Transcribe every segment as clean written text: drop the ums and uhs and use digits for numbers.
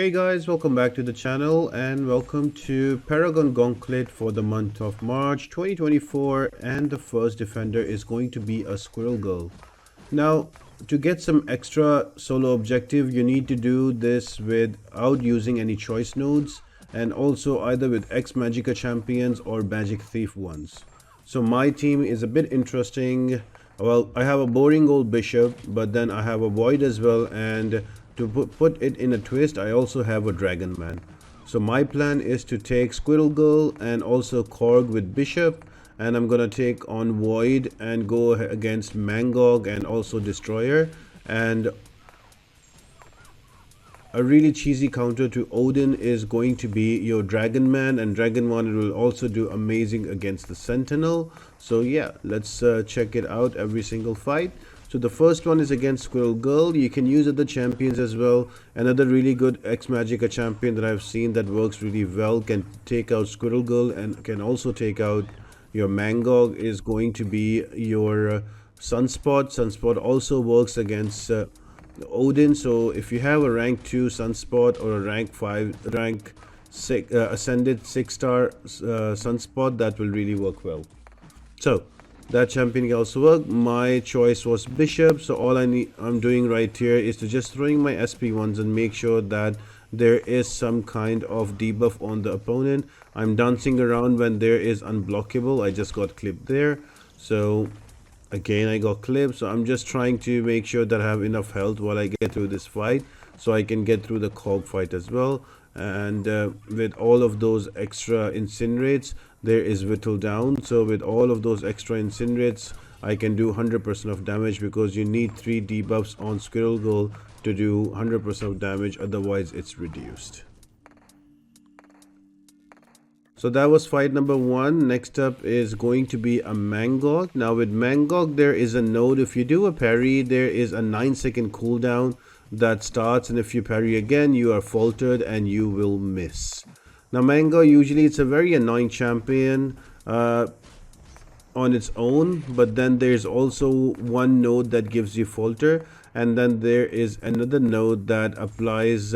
Hey guys, welcome back to the channel and welcome to Paragon Gauntlet for the month of March 2024, and the first defender is going to be a Squirrel Girl. Now, to get some extra solo objective, you need to do this without using any choice nodes, and also either with X Magicka champions or Magic Thief ones. So my team is a bit interesting. Well, I have a boring old bishop, but then I have a void as well, and to put it in a twist, I also have a dragon man. So my plan is to take Squirrel Girl and also Korg with bishop, and I'm gonna take on void and go against Mangog and also Destoyer. And a really cheesy counter to Odin is going to be your Dragon Man, and Dragon Man will also do amazing against the Sentinel. So yeah, let's check it out every single fight. So the first one is against Squirrel Girl. You can use other champions as well. Another really good X Magicka champion that I've seen that works really well, can take out Squirrel Girl and can also take out your Mangog, is going to be your Sunspot. Sunspot also works against Odin. So if you have a rank 2 Sunspot or a rank 6 ascended 6-star Sunspot, that will really work well. So that champion can also work. My choice was bishop, so all I'm doing right here is to just throwing my SP1s and make sure that there is some kind of debuff on the opponent. I'm dancing around when there is unblockable. I just got clipped there, so again I got clipped. So I'm just trying to make sure that I have enough health while I get through this fight, so I can get through the Korg fight as well. And with all of those extra incinerates, there is whittle down. So with all of those extra incinerates, I can do 100% of damage, because you need 3 debuffs on Squirrel Girl to do 100% of damage, otherwise it's reduced. So that was fight number 1. Next up is going to be a Mangog. Now with Mangog, there is a node. If you do a parry, there is a 9-second cooldown that starts, and if you parry again, you are faltered and you will miss. Now Mangog, usually it's a very annoying champion on its own, but then there's also one node that gives you falter, and then there is another node that applies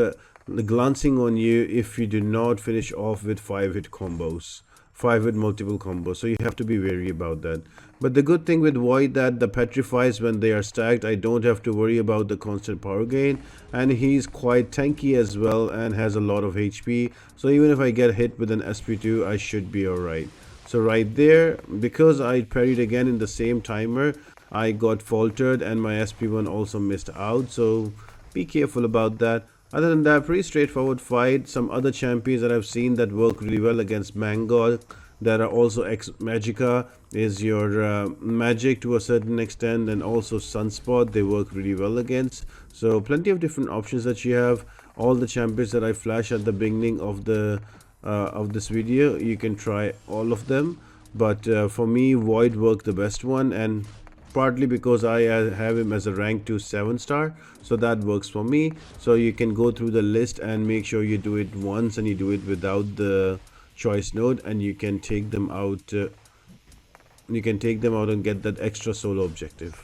glancing on you if you do not finish off with 5-hit combos, 5-hit multiple combos. So you have to be wary about that. But the good thing with void, that the petrifies when they are stacked, I don't have to worry about the constant power gain, and he's quite tanky as well and has a lot of HP. So even if I get hit with an SP2, I should be alright. So right there, because I parried again in the same timer, I got faltered and my SP1 also missed out. So be careful about that. Other than that, pretty straightforward fight. Some other champions that I've seen that work really well against Mangog, that are also X Magicka, is your Magic to a certain extent, and also Sunspot. They work really well against. So plenty of different options that you have. All the champions that I flash at the beginning of this video, you can try all of them. But for me, Void worked the best one, and partly because I have him as a rank 2 7-star, so that works for me. So you can go through the list and make sure you do it once, and you do it without the choice node, and you can take them out. You can take them out and get that extra solo objective.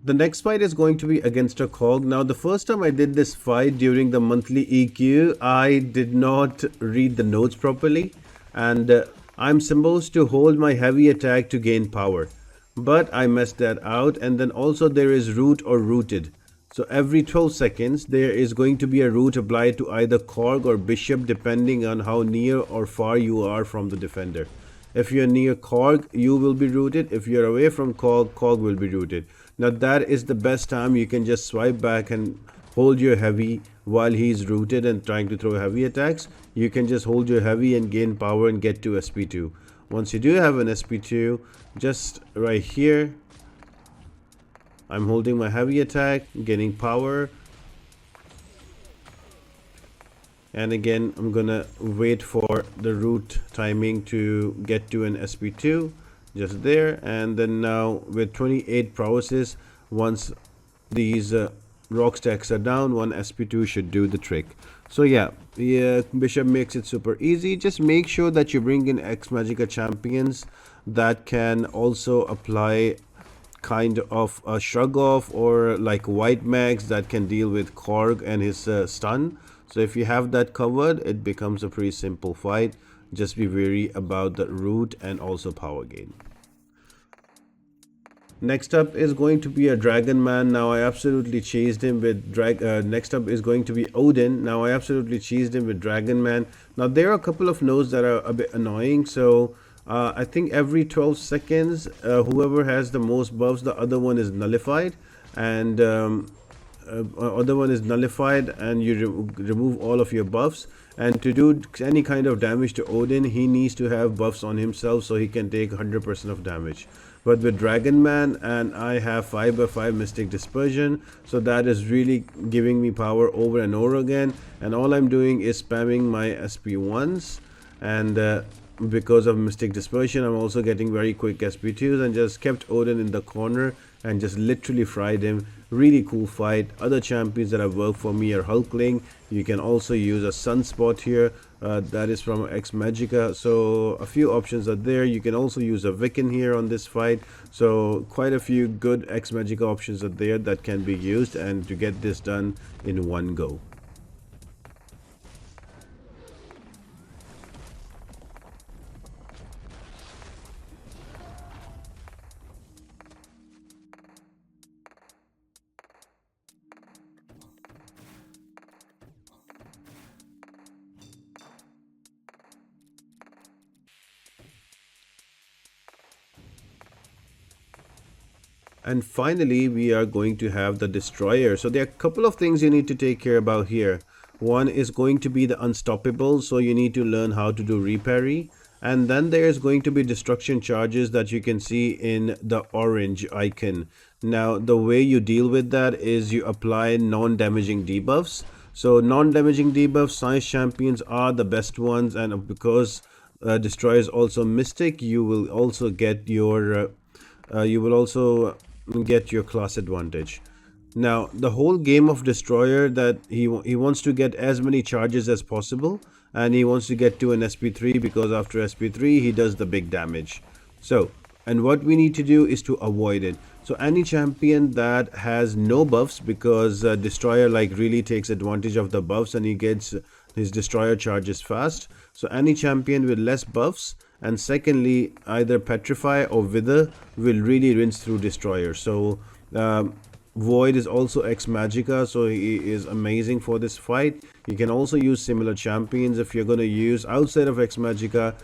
The next fight is going to be against a Korg. Now the first time I did this fight during the monthly EQ, I did not read the notes properly, and I'm supposed to hold my heavy attack to gain power, but I messed that out. And then also there is root or rooted. So every 12 seconds there is going to be a root applied to either Korg or bishop, depending on how near or far you are from the defender. If you're near Korg, you will be rooted. If you're away from Korg, Korg will be rooted. Now that is the best time. You can just swipe back and hold your heavy while he's rooted and trying to throw heavy attacks. You can just hold your heavy and gain power and get to SP2. Once you do have an SP2, just right here, I'm holding my heavy attack, gaining power. And again, I'm gonna wait for the root timing to get to an SP2, just there. And then now with 28 prowesses, once these rock stacks are down, one SP2 should do the trick. So yeah, bishop makes it super easy. Just make sure that you bring in X Magica champions that can also apply kind of a shrug off, or like white mags that can deal with Korg and his stun. So if you have that covered, it becomes a pretty simple fight. Just be wary about the root and also power gain. Next up is going to be a Dragon Man. Now I absolutely chased him with next up is going to be Odin. Now I absolutely chased him with Dragon Man. Now there are a couple of nodes that are a bit annoying. So I think every 12 seconds, whoever has the most buffs, the other one is nullified, and other one is nullified, and you remove all of your buffs. And to do any kind of damage to Odin, he needs to have buffs on himself so he can take 100% of damage. But with Dragon Man, and I have 5x5 Mystic Dispersion, so that is really giving me power over and over again. And all I'm doing is spamming my SP1s, and because of Mystic Dispersion, I'm also getting very quick SP2s, and just kept Odin in the corner and just literally fried him. Really cool fight. Other champions that have worked for me are Hulkling. You can also use a Sunspot here, that is from X Magica. So a few options are there. You can also use a Wiccan here on this fight. So quite a few good X Magica options are there that can be used, and to get this done in one go. And finally, we are going to have the Destroyer. So there are a couple of things you need to take care about here. One is going to be the Unstoppable, so you need to learn how to do reparry. And then there's going to be destruction charges that you can see in the orange icon. Now, the way you deal with that is you apply non-damaging debuffs. So non-damaging debuffs, science champions are the best ones, and because Destroyer is also Mystic, you will also get your class advantage. Now, the whole game of Destroyer, that he wants to get as many charges as possible, and he wants to get to an SP3, because after SP3 he does the big damage. So, and what we need to do is to avoid it. So any champion that has no buffs, because Destroyer like really takes advantage of the buffs, and he gets his Destroyer charges fast. So any champion with less buffs, and secondly either Petrify or Wither, will really rinse through Destroyer. So Void is also X Magica, so he is amazing for this fight. You can also use similar champions if you're going to use outside of X Magica.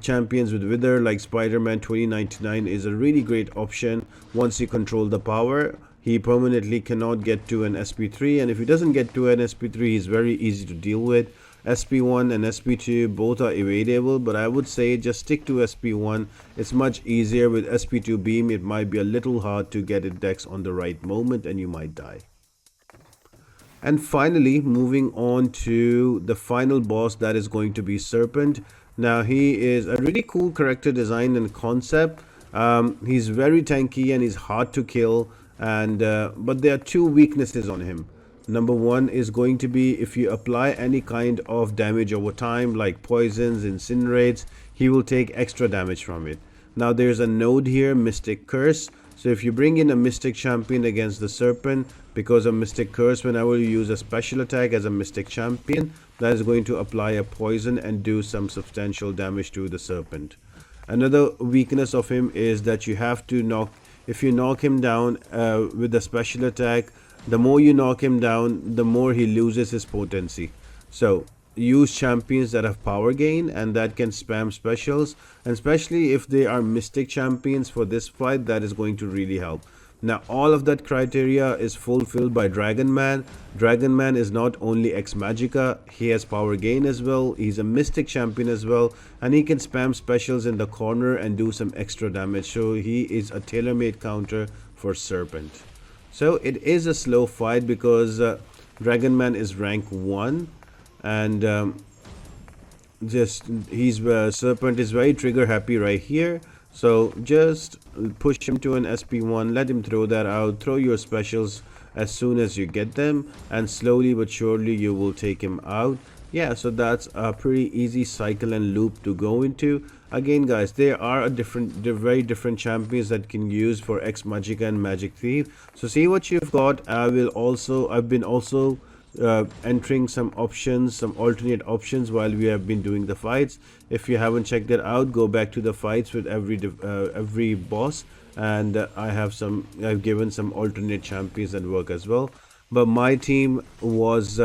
Champions with Wither like Spider-Man 2099 is a really great option. Once you control the power, he permanently cannot get to an SP3, and if he doesn't get to an SP3, he's very easy to deal with. SP1 and SP2 both are evadable, but I would say just stick to SP1. It's much easier. With SP2 beam, it might be a little hard to get it dex on the right moment, and you might die. And finally, moving on to the final boss, that is going to be Serpent. Now, he is a really cool character design and concept. He's very tanky and he's hard to kill, and but there are two weaknesses on him. Number one is going to be if you apply any kind of damage over time, like poisons, incinerates, he will take extra damage from it. Now there's a node here, Mystic Curse. So if you bring in a Mystic champion against the Serpent, because of Mystic Curse, whenever you use a special attack as a Mystic champion, that is going to apply a poison and do some substantial damage to the Serpent. Another weakness of him is that you have to if you knock him down with a special attack, the more you knock him down, the more he loses his potency. So use champions that have power gain and that can spam specials, and especially if they are Mystic champions for this fight, that is going to really help. Now all of that criteria is fulfilled by Dragon Man. Dragon Man is not only X Magica, he has power gain as well, he's a Mystic champion as well, and he can spam specials in the corner and do some extra damage. So he is a tailor-made counter for Serpent. So it is a slow fight because Dragon Man is rank 1, and just he's Serpent is very trigger happy right here. So just push him to an SP1, let him throw that out, throw your specials as soon as you get them, and slowly but surely you will take him out. Yeah, so that's a pretty easy cycle and loop to go into. Again guys, there are they're very different champions that can use for X Magicka and Magic Thief. So see what you've got. I've been also entering some options, some alternate options while we have been doing the fights. If you haven't checked that out, go back to the fights with every boss, and I've given some alternate champions that work as well. But my team was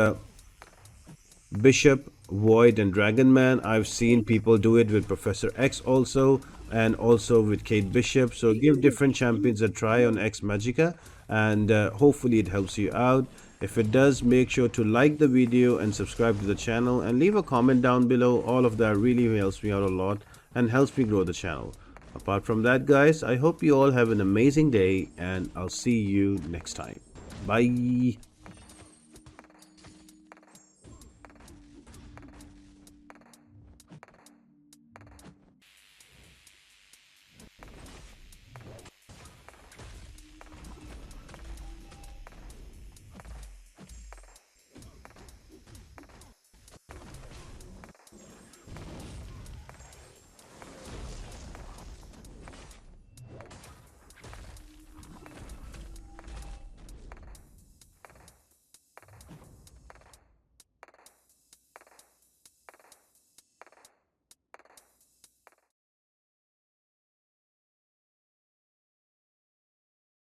Bishop, Void, and Dragon Man. I've seen people do it with Professor X also, and also with Kate Bishop. So give different champions a try on X Magicka, and hopefully it helps you out. If it does, make sure to like the video and subscribe to the channel and leave a comment down below. All of that really helps me out a lot and helps me grow the channel. Apart from that guys, I hope you all have an amazing day, and I'll see you next time. Bye.